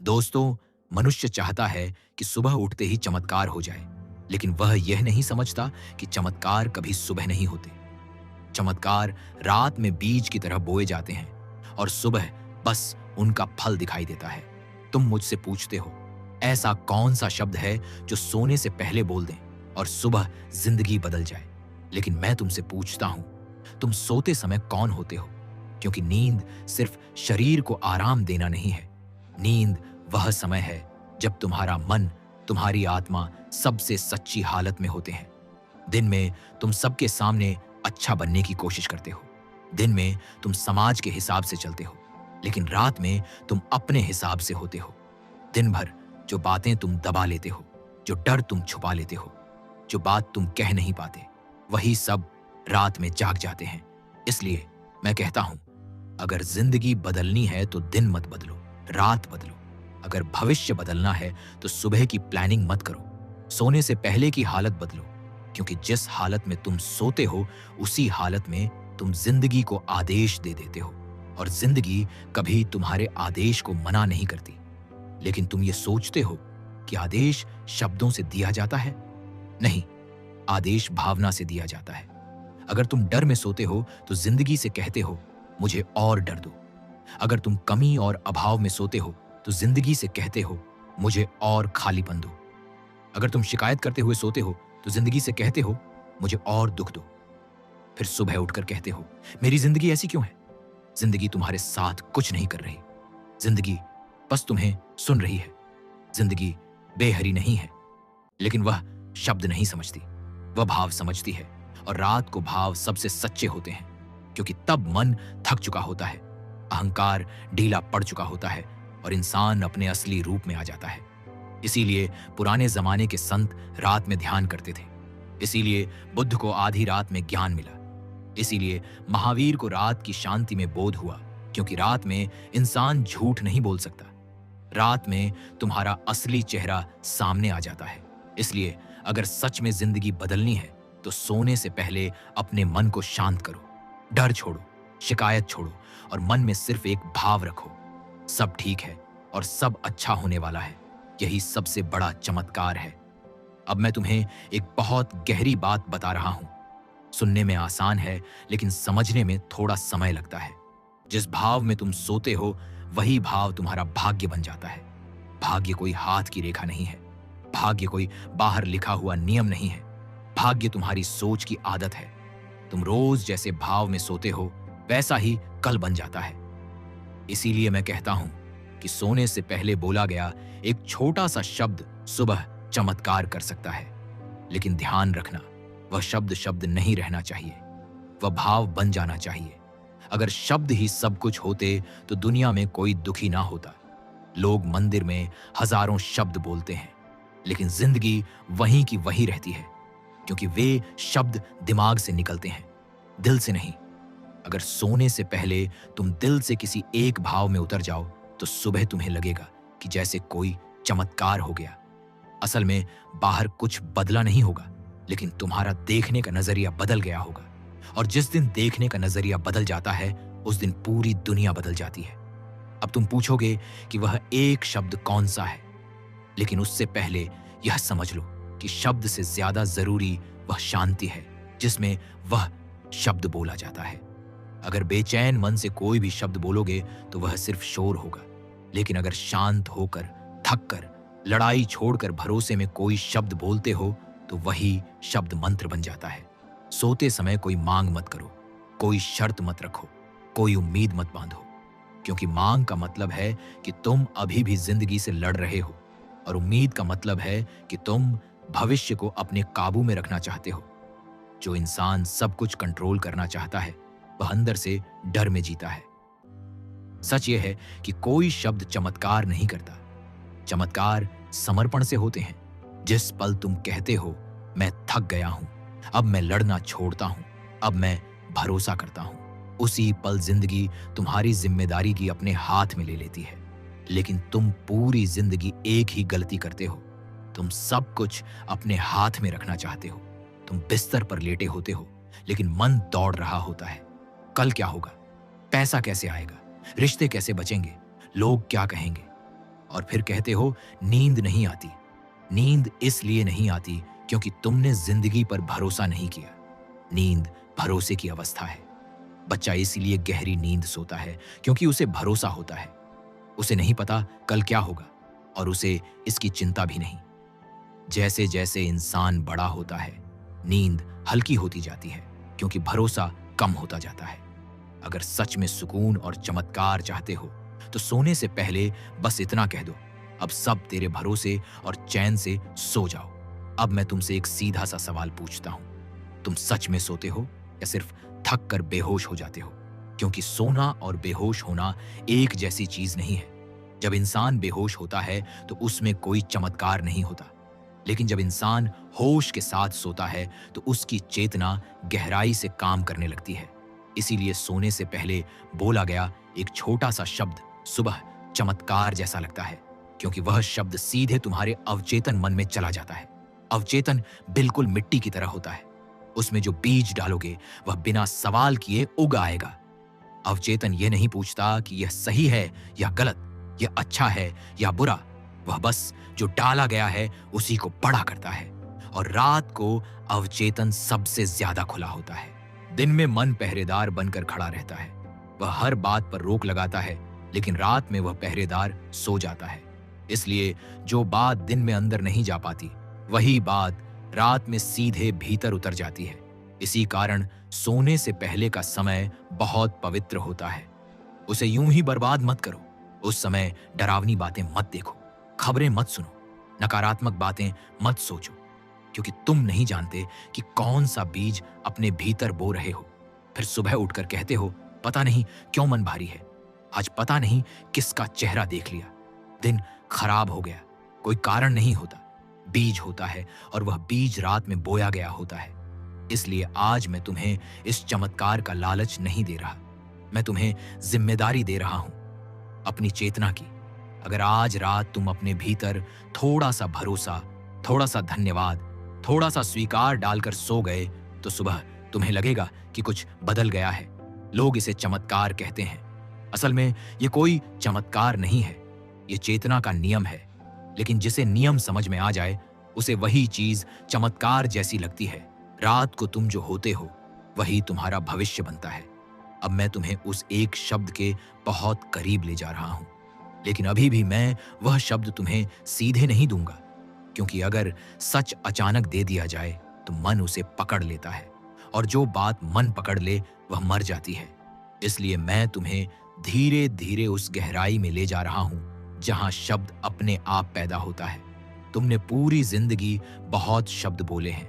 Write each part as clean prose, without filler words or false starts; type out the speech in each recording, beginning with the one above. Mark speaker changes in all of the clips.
Speaker 1: दोस्तों, मनुष्य चाहता है कि सुबह उठते ही चमत्कार हो जाए, लेकिन वह यह नहीं समझता कि चमत्कार कभी सुबह नहीं होते। चमत्कार रात में बीज की तरह बोए जाते हैं और सुबह बस उनका फल दिखाई देता है। तुम मुझसे पूछते हो, ऐसा कौन सा शब्द है जो सोने से पहले बोल दें और सुबह जिंदगी बदल जाए? लेकिन मैं तुमसे पूछता हूं, तुम सोते समय कौन होते हो? क्योंकि नींद सिर्फ शरीर को आराम देना नहीं है। नींद वह समय है जब तुम्हारा मन, तुम्हारी आत्मा सबसे सच्ची हालत में होते हैं। दिन में तुम सबके सामने अच्छा बनने की कोशिश करते हो। दिन में तुम समाज के हिसाब से चलते हो, लेकिन रात में तुम अपने हिसाब से होते हो। दिन भर जो बातें तुम दबा लेते हो, जो डर तुम छुपा लेते हो, जो बात तुम कह नहीं पाते, वही सब रात में जाग जाते हैं। इसलिए मैं कहता हूं, अगर जिंदगी बदलनी है तो दिन मत बदलो, रात बदलो। अगर भविष्य बदलना है तो सुबह की प्लानिंग मत करो, सोने से पहले की हालत बदलो। क्योंकि जिस हालत में तुम सोते हो, उसी हालत में तुम जिंदगी को आदेश दे देते हो, और जिंदगी कभी तुम्हारे आदेश को मना नहीं करती। लेकिन तुम ये सोचते हो कि आदेश शब्दों से दिया जाता है। नहीं, आदेश भावना से दिया जाता है। अगर तुम डर में सोते हो तो जिंदगी से कहते हो, मुझे और डर दो। अगर तुम कमी और अभाव में सोते हो तो जिंदगी से कहते हो, मुझे और खालीपन दो। अगर तुम शिकायत करते हुए सोते हो तो जिंदगी से कहते हो, मुझे और दुख दो। फिर सुबह उठकर कहते हो, मेरी जिंदगी ऐसी क्यों है? जिंदगी तुम्हारे साथ कुछ नहीं कर रही। जिंदगी बस तुम्हें सुन रही है। जिंदगी बेहरी नहीं है, लेकिन वह शब्द नहीं समझती, वह भाव समझती है। और रात को भाव सबसे सच्चे होते हैं, क्योंकि तब मन थक चुका होता है, अहंकार ढीला पड़ चुका होता है और इंसान अपने असली रूप में आ जाता है। इसीलिए पुराने जमाने के संत रात में ध्यान करते थे। इसीलिए बुद्ध को आधी रात में ज्ञान मिला। इसीलिए महावीर को रात की शांति में बोध हुआ, क्योंकि रात में इंसान झूठ नहीं बोल सकता। रात में तुम्हारा असली चेहरा सामने आ जाता है। इसलिए अगर सच में जिंदगी बदलनी है तो सोने से पहले अपने मन को शांत करो। डर छोड़ो, शिकायत छोड़ो और मन में सिर्फ एक भाव रखो, सब ठीक है और सब अच्छा होने वाला है। यही सबसे बड़ा चमत्कार है। अब मैं तुम्हें एक बहुत गहरी बात बता रहा हूं। सुनने में आसान है, लेकिन समझने में थोड़ा समय लगता है। जिस भाव में तुम सोते हो, वही भाव तुम्हारा भाग्य बन जाता है। भाग्य कोई हाथ की रेखा नहीं है। भाग्य कोई बाहर लिखा हुआ नियम नहीं है। भाग्य तुम्हारी सोच की आदत है। तुम रोज जैसे भाव में सोते हो, वैसा ही कल बन जाता है। इसीलिए मैं कहता हूं कि सोने से पहले बोला गया एक छोटा सा शब्द सुबह चमत्कार कर सकता है। लेकिन ध्यान रखना, वह शब्द शब्द नहीं रहना चाहिए, वह भाव बन जाना चाहिए। अगर शब्द ही सब कुछ होते तो दुनिया में कोई दुखी ना होता। लोग मंदिर में हजारों शब्द बोलते हैं, लेकिन जिंदगी वहीं की वहीं रहती है, क्योंकि वे शब्द दिमाग से निकलते हैं, दिल से नहीं। अगर सोने से पहले तुम दिल से किसी एक भाव में उतर जाओ तो सुबह तुम्हें लगेगा कि जैसे कोई चमत्कार हो गया। असल में बाहर कुछ बदला नहीं होगा, लेकिन तुम्हारा देखने का नजरिया बदल गया होगा। और जिस दिन देखने का नजरिया बदल जाता है, उस दिन पूरी दुनिया बदल जाती है। अब तुम पूछोगे कि वह एक शब्द कौन सा है, लेकिन उससे पहले यह समझ लो कि शब्द से ज्यादा जरूरी वह शांति है जिसमें वह शब्द बोला जाता है। अगर बेचैन मन से कोई भी शब्द बोलोगे तो वह सिर्फ शोर होगा, लेकिन अगर शांत होकर, थक कर, लड़ाई छोड़कर भरोसे में कोई शब्द बोलते हो तो वही शब्द मंत्र बन जाता है। सोते समय कोई मांग मत करो, कोई शर्त मत रखो, कोई उम्मीद मत बांधो, क्योंकि मांग का मतलब है कि तुम अभी भी जिंदगी से लड़ रहे हो, और उम्मीद का मतलब है कि तुम भविष्य को अपने काबू में रखना चाहते हो। जो इंसान सब कुछ कंट्रोल करना चाहता है, वह अंदर से डर में जीता है। सच यह है कि कोई शब्द चमत्कार नहीं करता। चमत्कार समर्पण से होते हैं। जिस पल तुम कहते हो, मैं थक गया हूं, अब मैं लड़ना छोड़ता हूं, अब मैं भरोसा करता हूं, उसी पल जिंदगी तुम्हारी जिम्मेदारी की अपने हाथ में ले लेती है। लेकिन तुम पूरी जिंदगी एक ही गलती करते हो। तुम सब कुछ अपने हाथ में रखना चाहते हो। तुम बिस्तर पर लेटे होते हो, लेकिन मन दौड़ रहा होता है। कल क्या होगा? पैसा कैसे आएगा? रिश्ते कैसे बचेंगे? लोग क्या कहेंगे? और फिर कहते हो नींद नहीं आती। नींद इसलिए नहीं आती क्योंकि तुमने जिंदगी पर भरोसा नहीं किया। नींद भरोसे की अवस्था है। बच्चा इसीलिए गहरी नींद सोता है क्योंकि उसे भरोसा होता है। उसे नहीं पता कल क्या होगा और उसे इसकी चिंता भी नहीं। जैसे जैसे इंसान बड़ा होता है, नींद हल्की होती जाती है क्योंकि भरोसा कम होता जाता है। अगर सच में सुकून और चमत्कार चाहते हो तो सोने से पहले बस इतना कह दो, अब सब तेरे भरोसे और चैन से सो जाओ। अब मैं तुमसे एक सीधा सा सवाल पूछता हूं, तुम सच में सोते हो या सिर्फ थक कर बेहोश हो जाते हो? क्योंकि सोना और बेहोश होना एक जैसी चीज नहीं है। जब इंसान बेहोश होता है तो उसमें कोई चमत्कार नहीं होता, लेकिन जब इंसान होश के साथ सोता है तो उसकी चेतना गहराई से काम करने लगती है। इसीलिए सोने से पहले बोला गया एक छोटा सा शब्द सुबह चमत्कार जैसा लगता है, क्योंकि वह शब्द सीधे तुम्हारे अवचेतन मन में चला जाता है। अवचेतन बिल्कुल मिट्टी की तरह होता है। उसमें जो बीज डालोगे वह बिना सवाल किए उग आएगा। अवचेतन यह नहीं पूछता कि यह सही है या गलत, यह अच्छा है या बुरा। वह बस जो डाला गया है उसी को बड़ा करता है। और रात को अवचेतन सबसे ज्यादा खुला होता है। दिन में मन पहरेदार बनकर खड़ा रहता है, वह हर बात पर रोक लगाता है, लेकिन रात में वह पहरेदार सो जाता है। इसलिए जो बात दिन में अंदर नहीं जा पाती, वही बात रात में सीधे भीतर उतर जाती है। इसी कारण सोने से पहले का समय बहुत पवित्र होता है। उसे यूं ही बर्बाद मत करो। उस समय डरावनी बातें मत देखो, खबरें मत सुनो, नकारात्मक बातें मत सोचो, क्योंकि तुम नहीं जानते कि कौन सा बीज अपने भीतर बो रहे हो। फिर सुबह उठकर कहते हो पता नहीं क्यों मन भारी है, आज पता नहीं किसका चेहरा देख लिया। दिन खराब हो गया, कोई कारण नहीं होता, बीज होता है और वह बीज रात में बोया गया होता है। इसलिए आज मैं तुम्हें इस चमत्कार का लालच नहीं दे रहा, मैं तुम्हें जिम्मेदारी दे रहा हूं अपनी चेतना की। अगर आज रात तुम अपने भीतर थोड़ा सा भरोसा, थोड़ा सा धन्यवाद, थोड़ा सा स्वीकार डालकर सो गए तो सुबह तुम्हें लगेगा कि कुछ बदल गया है। लोग इसे चमत्कार कहते हैं। असल में ये कोई चमत्कार नहीं है, ये चेतना का नियम है। लेकिन जिसे नियम समझ में आ जाए उसे वही चीज चमत्कार जैसी लगती है। रात को तुम जो होते हो वही तुम्हारा भविष्य बनता है। अब मैं तुम्हें उस एक शब्द के बहुत करीब ले जा रहा हूं, लेकिन अभी भी मैं वह शब्द तुम्हें सीधे नहीं दूंगा, क्योंकि अगर सच अचानक दे दिया जाए तो मन उसे पकड़ लेता है, और जो बात मन पकड़ ले वह मर जाती है। इसलिए मैं तुम्हें धीरे धीरे उस गहराई में ले जा रहा हूं जहां शब्द अपने आप पैदा होता है। तुमने पूरी जिंदगी बहुत शब्द बोले हैं,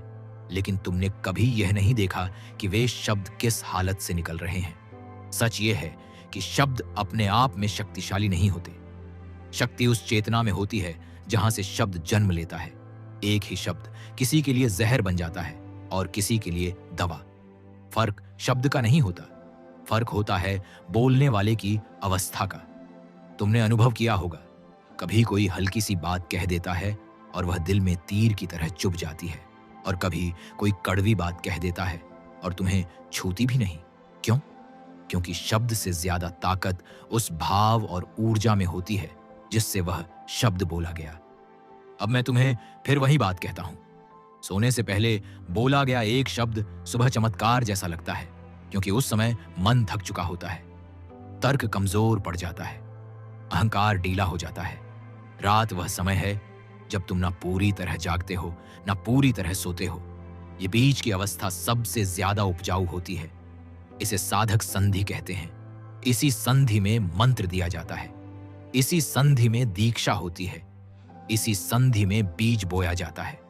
Speaker 1: लेकिन तुमने कभी यह नहीं देखा कि वे शब्द किस हालत से निकल रहे हैं। सच यह है कि शब्द अपने आप में शक्तिशाली नहीं होते। शक्ति उस चेतना में होती है जहां से शब्द जन्म लेता है। एक ही शब्द किसी के लिए जहर बन जाता है और किसी के लिए दवा। फर्क शब्द का नहीं होता, फर्क होता है बोलने वाले की अवस्था का। तुमने अनुभव किया होगा, कभी कोई हल्की सी बात कह देता है और वह दिल में तीर की तरह चुभ जाती है, और कभी कोई कड़वी बात कह देता है और तुम्हें छूती भी नहीं। क्यों? क्योंकि शब्द से ज्यादा ताकत उस भाव और ऊर्जा में होती है जिससे वह शब्द बोला गया। अब मैं तुम्हें फिर वही बात कहता हूं, सोने से पहले बोला गया एक शब्द सुबह चमत्कार जैसा लगता है, क्योंकि उस समय मन थक चुका होता है, तर्क कमजोर पड़ जाता है, अहंकार ढीला हो जाता है। रात वह समय है जब तुम ना पूरी तरह जागते हो ना पूरी तरह सोते हो। ये बीच की अवस्था सबसे ज्यादा उपजाऊ होती है। इसे साधक संधि कहते हैं। इसी संधि में मंत्र दिया जाता है, इसी संधि में दीक्षा होती है, इसी संधि में बीज बोया जाता है।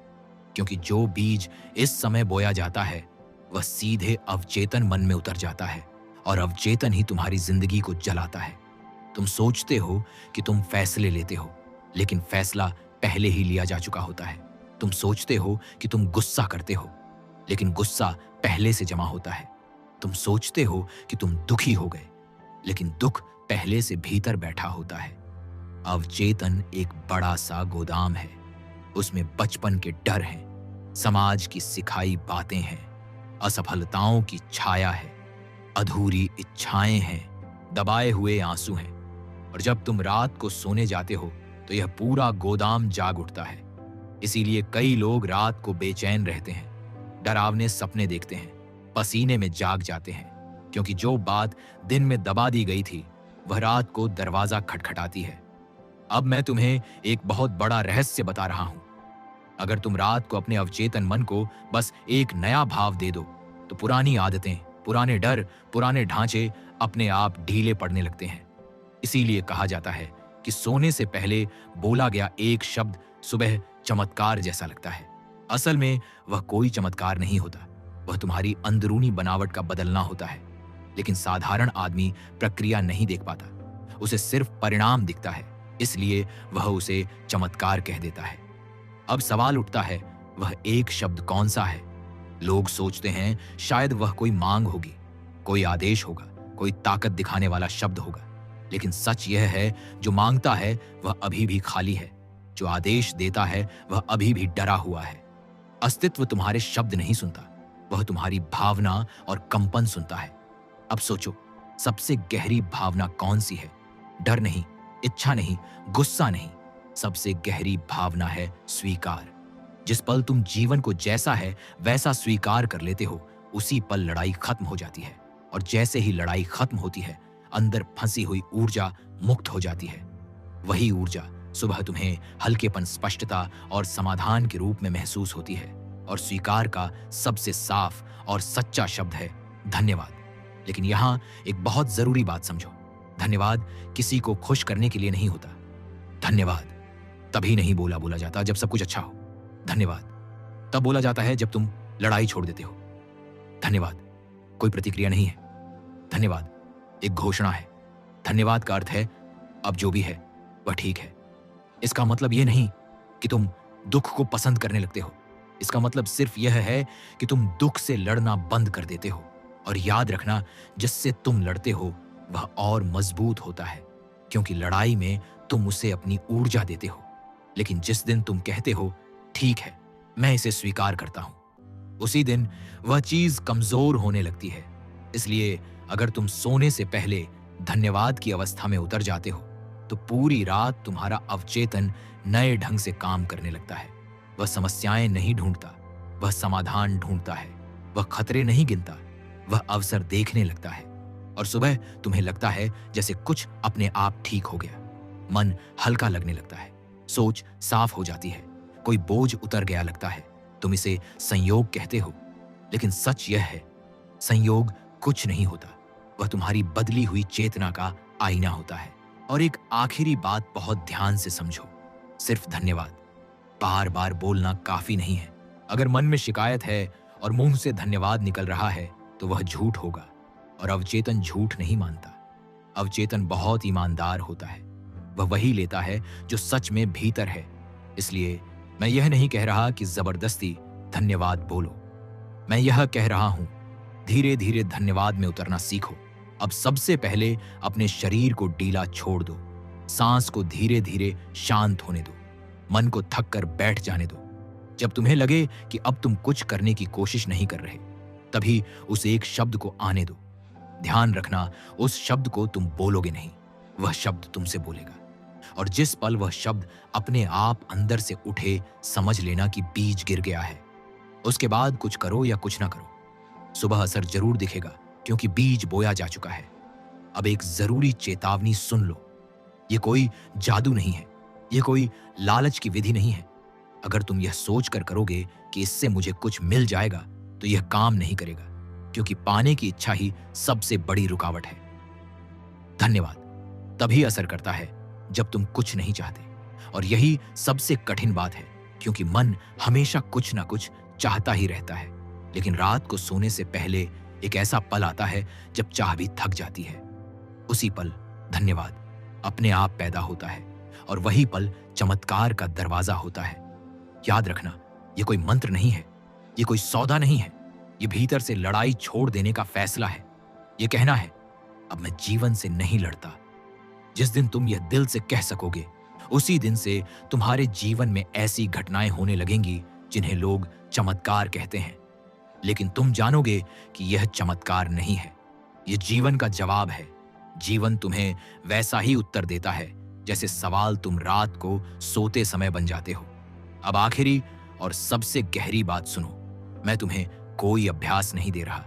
Speaker 1: क्योंकि जो बीज इस समय बोया जाता है वह सीधे अवचेतन मन में उतर जाता है, और अवचेतन ही तुम्हारी जिंदगी को जलाता है। तुम सोचते हो कि तुम फैसले लेते हो, लेकिन फैसला पहले ही लिया जा चुका होता है। तुम सोचते हो कि तुम गुस्सा करते हो, लेकिन गुस्सा पहले से जमा होता है। तुम सोचते हो कि तुम दुखी हो गए, लेकिन दुख पहले से भीतर बैठा होता है। अवचेतन एक बड़ा सा गोदाम है। उसमें बचपन के डर हैं, समाज की सिखाई बातें हैं, असफलताओं की छाया है, अधूरी इच्छाएं हैं, दबाए हुए आंसू हैं। और जब तुम रात को सोने जाते हो तो यह पूरा गोदाम जाग उठता है। इसीलिए कई लोग रात को बेचैन रहते हैं, डरावने सपने देखते हैं, पसीने में जाग जाते हैं, क्योंकि जो बात दिन में दबा दी गई थी वह रात को दरवाजा खटखटाती है। अब मैं तुम्हें एक बहुत बड़ा रहस्य बता रहा हूं। अगर तुम रात को अपने अवचेतन मन को बस एक नया भाव दे दो, तो पुरानी आदतें, पुराने डर, पुराने ढांचे अपने आप ढीले पड़ने लगते हैं। इसीलिए कहा जाता है कि सोने से पहले बोला गया एक शब्द सुबह चमत्कार जैसा लगता है। असल में वह कोई चमत्कार नहीं होता, वह तुम्हारी अंदरूनी बनावट का बदलना होता है। लेकिन साधारण आदमी प्रक्रिया नहीं देख पाता, उसे सिर्फ परिणाम दिखता है, इसलिए वह उसे चमत्कार कह देता है। अब सवाल उठता है, वह एक शब्द कौन सा है? लोग सोचते हैं शायद वह कोई मांग होगी, कोई आदेश होगा, कोई ताकत दिखाने वाला शब्द होगा। लेकिन सच यह है, जो मांगता है वह अभी भी खाली है, जो आदेश देता है वह अभी भी डरा हुआ है। अस्तित्व तुम्हारे शब्द नहीं सुनता, वह तुम्हारी भावना और कंपन सुनता है। अब सोचो, सबसे गहरी भावना कौन सी है? डर नहीं, इच्छा नहीं, गुस्सा नहीं, सबसे गहरी भावना है स्वीकार। जिस पल तुम जीवन को जैसा है वैसा स्वीकार कर लेते हो, उसी पल लड़ाई खत्म हो जाती है। और जैसे ही लड़ाई खत्म होती है, अंदर फंसी हुई ऊर्जा मुक्त हो जाती है। वही ऊर्जा सुबह तुम्हें हल्केपन, स्पष्टता और समाधान के रूप में महसूस होती है। और स्वीकार का सबसे साफ और सच्चा शब्द है धन्यवाद। लेकिन यहां एक बहुत जरूरी बात समझो, धन्यवाद किसी को खुश करने के लिए नहीं होता। धन्यवाद तभी नहीं बोला जाता जब सब कुछ अच्छा हो। धन्यवाद तब बोला जाता है जब तुम लड़ाई छोड़ देते हो। धन्यवाद कोई प्रतिक्रिया नहीं है, धन्यवाद एक घोषणा है। धन्यवाद का अर्थ है अब जो भी है वह ठीक है। इसका मतलब यह नहीं कि तुम दुख को पसंद करने लगते हो, इसका मतलब सिर्फ यह है कि तुम दुख से लड़ना बंद कर देते हो। और याद रखना, जिससे तुम लड़ते हो वह और मजबूत होता है, क्योंकि लड़ाई में तुम उसे अपनी ऊर्जा देते हो। लेकिन जिस दिन तुम कहते हो ठीक है, मैं इसे स्वीकार करता हूं, उसी दिन वह चीज कमजोर होने लगती है। इसलिए अगर तुम सोने से पहले धन्यवाद की अवस्था में उतर जाते हो, तो पूरी रात तुम्हारा अवचेतन नए ढंग से काम करने लगता है। वह समस्याएं नहीं ढूंढता, वह समाधान ढूंढता है। वह खतरे नहीं गिनता, वह अवसर देखने लगता है। और सुबह तुम्हें लगता है जैसे कुछ अपने आप ठीक हो गया। मन हल्का लगने लगता है, सोच साफ हो जाती है, कोई बोझ उतर गया लगता है। तुम इसे संयोग कहते हो, लेकिन सच यह है, संयोग कुछ नहीं होता, वह तुम्हारी बदली हुई चेतना का आईना होता है। और एक आखिरी बात बहुत ध्यान से समझो, सिर्फ धन्यवाद बार बार बोलना काफी नहीं है। अगर मन में शिकायत है और मुंह से धन्यवाद निकल रहा है, तो वह झूठ होगा। और अवचेतन झूठ नहीं मानता, अवचेतन बहुत ईमानदार होता है। वह वही लेता है जो सच में भीतर है। इसलिए मैं यह नहीं कह रहा कि जबरदस्ती धन्यवाद बोलो, मैं यह कह रहा हूं धीरे धीरे धन्यवाद में उतरना सीखो। अब सबसे पहले अपने शरीर को ढीला छोड़ दो, सांस को धीरे धीरे शांत होने दो, मन को थक कर बैठ जाने दो। जब तुम्हें लगे कि अब तुम कुछ करने की कोशिश नहीं कर रहे, तभी उस एक शब्द को आने दो। ध्यान रखना, उस शब्द को तुम बोलोगे नहीं, वह शब्द तुमसे बोलेगा। और जिस पल वह शब्द अपने आप अंदर से उठे, समझ लेना कि बीज गिर गया है। उसके बाद कुछ करो या कुछ ना करो, सुबह असर जरूर दिखेगा, क्योंकि बीज बोया जा चुका है। अब एक जरूरी चेतावनी सुन लो, ये कोई जादू नहीं है, ये कोई लालच की विधि नहीं है। अगर तुम यह सोचकर करोगे कि इससे मुझे कुछ मिल जाएगा, तो यह काम नहीं करेगा, क्योंकि पाने की इच्छा ही सबसे बड़ी रुकावट है। धन्यवाद तभी असर करता है जब तुम कुछ नहीं चाहते। और यही सबसे कठिन बात है, क्योंकि मन हमेशा कुछ ना कुछ चाहता ही रहता है। लेकिन रात को सोने से पहले एक ऐसा पल आता है जब चाह भी थक जाती है। उसी पल धन्यवाद अपने आप पैदा होता है, और वही पल चमत्कार का दरवाजा होता है। याद रखना, यह कोई मंत्र नहीं है, यह कोई सौदा नहीं है, यह भीतर से लड़ाई छोड़ देने का फैसला है। यह कहना है, अब मैं जीवन से नहीं लड़ता। जिस दिन तुम यह दिल से कह सकोगे, उसी दिन से तुम्हारे जीवन में ऐसी घटनाएं होने लगेंगी जिन्हें लोग चमत्कार कहते हैं। लेकिन तुम जानोगे कि यह चमत्कार नहीं है, यह जीवन का जवाब है। जीवन तुम्हें वैसा ही उत्तर देता है जैसे सवाल तुम रात को सोते समय बन जाते हो। अब आखिरी और सबसे गहरी बात सुनो। मैं तुम्हें कोई अभ्यास नहीं दे रहा,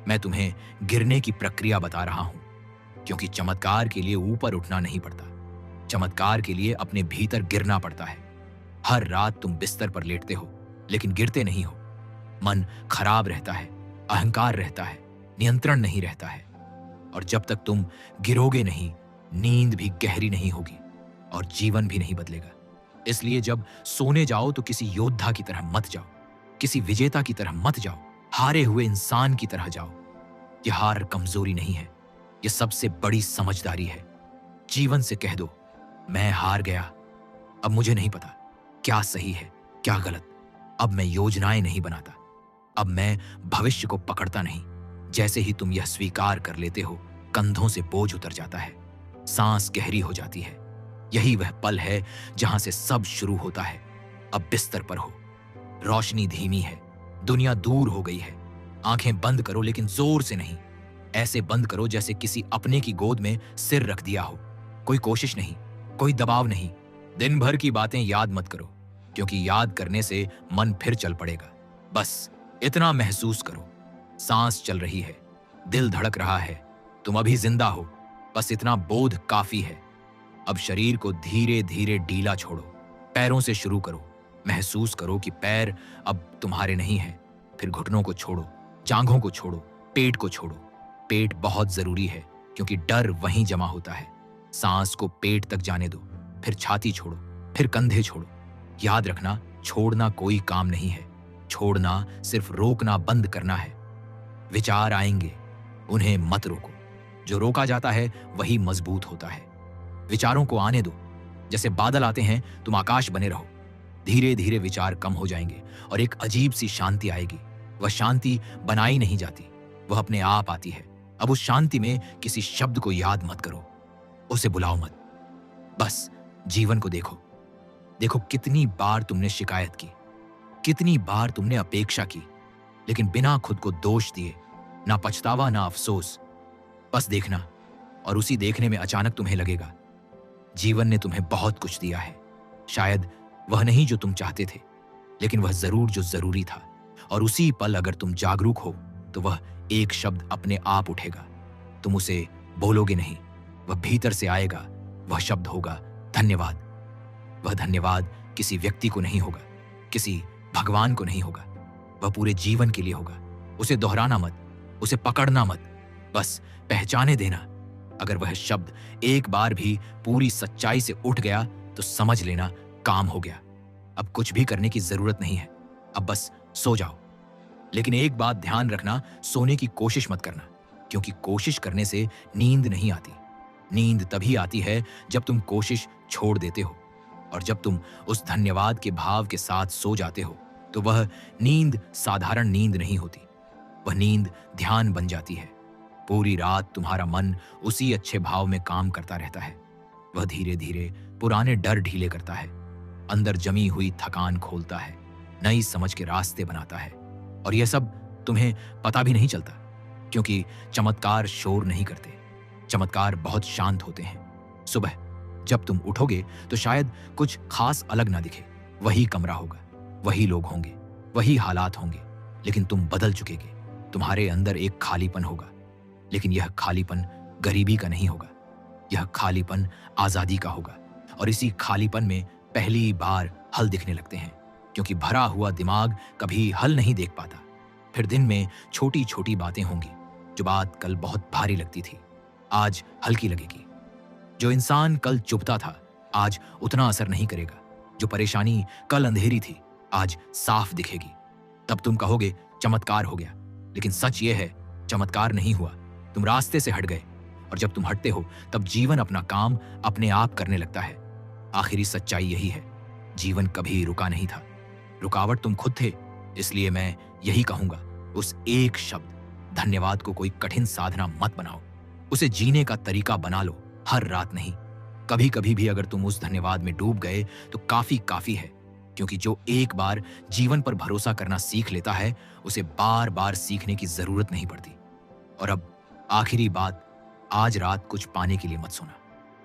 Speaker 1: मैं तुम्हें गिरने की प्रक्रिया बता रहा हूं। क्योंकि चमत्कार के लिए ऊपर उठना नहीं पड़ता, चमत्कार के लिए अपने भीतर गिरना पड़ता है। हर रात तुम बिस्तर पर लेटते हो लेकिन गिरते नहीं हो। मन खराब रहता है, अहंकार रहता है, नियंत्रण नहीं रहता है। और जब तक तुम गिरोगे नहीं, नींद भी गहरी नहीं होगी और जीवन भी नहीं बदलेगा। इसलिए जब सोने जाओ तो किसी योद्धा की तरह मत जाओ, किसी विजेता की तरह मत जाओ, हारे हुए इंसान की तरह जाओ। यह हार कमजोरी नहीं है, यह सबसे बड़ी समझदारी है। जीवन से कह दो, मैं हार गया, अब मुझे नहीं पता क्या सही है क्या गलत। अब मैं योजनाएं नहीं बनाता, अब मैं भविष्य को पकड़ता नहीं। जैसे ही तुम यह स्वीकार कर लेते हो, कंधों से बोझ उतर जाता है, सांस गहरी हो जाती है। यही वह पल है जहां से सब शुरू होता है। अब बिस्तर पर हो, रोशनी धीमी है, दुनिया दूर हो गई है। आंखें बंद करो लेकिन जोर से नहीं, ऐसे बंद करो जैसे किसी अपने की गोद में सिर रख दिया हो। कोई कोशिश नहीं, कोई दबाव नहीं। दिन भर की बातें याद मत करो, क्योंकि याद करने से मन फिर चल पड़ेगा। बस इतना महसूस करो, सांस चल रही है, दिल धड़क रहा है, तुम अभी जिंदा हो। बस इतना बोध काफी है। अब शरीर को धीरे धीरे ढीला छोड़ो, पैरों से शुरू करो। महसूस करो कि पैर अब तुम्हारे नहीं हैं। फिर घुटनों को छोड़ो, जांघों को छोड़ो, पेट को छोड़ो। पेट बहुत जरूरी है क्योंकि डर वहीं जमा होता है। सांस को पेट तक जाने दो, फिर छाती छोड़ो, फिर कंधे छोड़ो। याद रखना, छोड़ना कोई काम नहीं है, छोड़ना सिर्फ रोकना बंद करना है। विचार आएंगे, उन्हें मत रोको। जो रोका जाता है वही मजबूत होता है। विचारों को आने दो, जैसे बादल आते हैं, तुम आकाश बने रहो। धीरे धीरे विचार कम हो जाएंगे और एक अजीब सी शांति आएगी। वह शांति बनाई नहीं जाती, वह अपने आप आती है। अब उस शांति में किसी शब्द को याद मत करो, उसे बुलाओ मत। बस जीवन को देखो। देखो कितनी बार तुमने शिकायत की, कितनी बार तुमने अपेक्षा की, लेकिन बिना खुद को दोष दिए, ना पछतावा ना अफसोस। बस देखना, और उसी देखने में अचानक तुम्हें लगेगा जीवन ने तुम्हें बहुत कुछ दिया है। शायद वह नहीं जो तुम चाहते थे, लेकिन वह जरूर जो जरूरी था। और उसी पल अगर तुम जागरूक हो तो वह एक शब्द अपने आप उठेगा। तुम उसे बोलोगे नहीं, वह भीतर से आएगा। वह शब्द होगा धन्यवाद। वह धन्यवाद किसी व्यक्ति को नहीं होगा, किसी भगवान को नहीं होगा, वह पूरे जीवन के लिए होगा। उसे दोहराना मत, उसे पकड़ना मत, बस पहचाने देना। अगर वह शब्द एक बार भी पूरी सच्चाई से उठ गया तो समझ लेना काम हो गया। अब कुछ भी करने की जरूरत नहीं है, अब बस सो जाओ। लेकिन एक बात ध्यान रखना, सोने की कोशिश मत करना, क्योंकि कोशिश करने से नींद नहीं आती। नींद तभी आती है जब तुम कोशिश छोड़ देते हो। और जब तुम उस धन्यवाद के भाव के साथ सो जाते हो तो वह नींद साधारण नींद नहीं होती, वह नींद ध्यान बन जाती है। पूरी रात तुम्हारा मन उसी अच्छे भाव में काम करता रहता है। वह धीरे धीरे पुराने डर ढीले करता है, अंदर जमी हुई थकान खोलता है, नई समझ के रास्ते बनाता है। और यह सब तुम्हें पता भी नहीं चलता, क्योंकि चमत्कार शोर नहीं करते, चमत्कार बहुत शांत होते हैं। सुबह जब तुम उठोगे तो शायद कुछ खास अलग ना दिखे। वही कमरा होगा, वही लोग होंगे, वही हालात होंगे, लेकिन तुम बदल चुकेगे। तुम्हारे अंदर एक खालीपन होगा, लेकिन यह खालीपन गरीबी का नहीं होगा, यह खालीपन आजादी का होगा। और इसी खालीपन में पहली बार हल दिखने लगते हैं, क्योंकि भरा हुआ दिमाग कभी हल नहीं देख पाता। फिर दिन में छोटी छोटी बातें होंगी। जो बात कल बहुत भारी लगती थी आज हल्की लगेगी। जो इंसान कल चुभता था आज उतना असर नहीं करेगा। जो परेशानी कल अंधेरी थी आज साफ दिखेगी। तब तुम कहोगे चमत्कार हो गया, लेकिन सच यह है चमत्कार नहीं हुआ, तुम रास्ते से हट गए। और जब तुम हटते हो तब जीवन अपना काम अपने आप करने लगता है। आखिरी सच्चाई यही है, जीवन कभी रुका नहीं था, रुकावट तुम खुद थे। इसलिए मैं यही कहूंगा, उस एक शब्द धन्यवाद को कोई कठिन साधना मत बनाओ, उसे जीने का तरीका बना लो। हर रात नहीं, कभी कभी भी अगर तुम उस धन्यवाद में डूब गए तो काफी है। क्योंकि जो एक बार जीवन पर भरोसा करना सीख लेता है उसे बार बार सीखने की जरूरत नहीं पड़ती। और अब आखिरी बात, आज रात कुछ पाने के लिए मत सोना।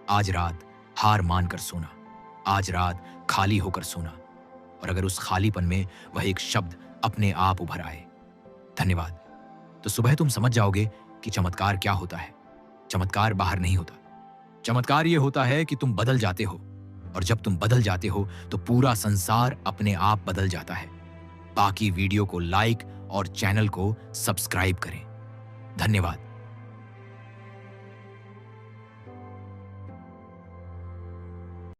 Speaker 1: आज रात हार मानकर सोना, आज रात खाली होकर सोना, और अगर उस खालीपन में वह एक शब्द अपने आप उभर आए, धन्यवाद, तो सुबह तुम समझ जाओगे कि चमत्कार क्या होता है। चमत्कार बाहर नहीं होता। चमत्कार ये होता है कि तुम बदल जाते हो, और जब तुम बदल जाते हो तो पूरा संसार अपने आप बदल जाता है। बाकी वीडियो को लाइक और चैनल को सब्सक्राइब करें। धन्यवाद।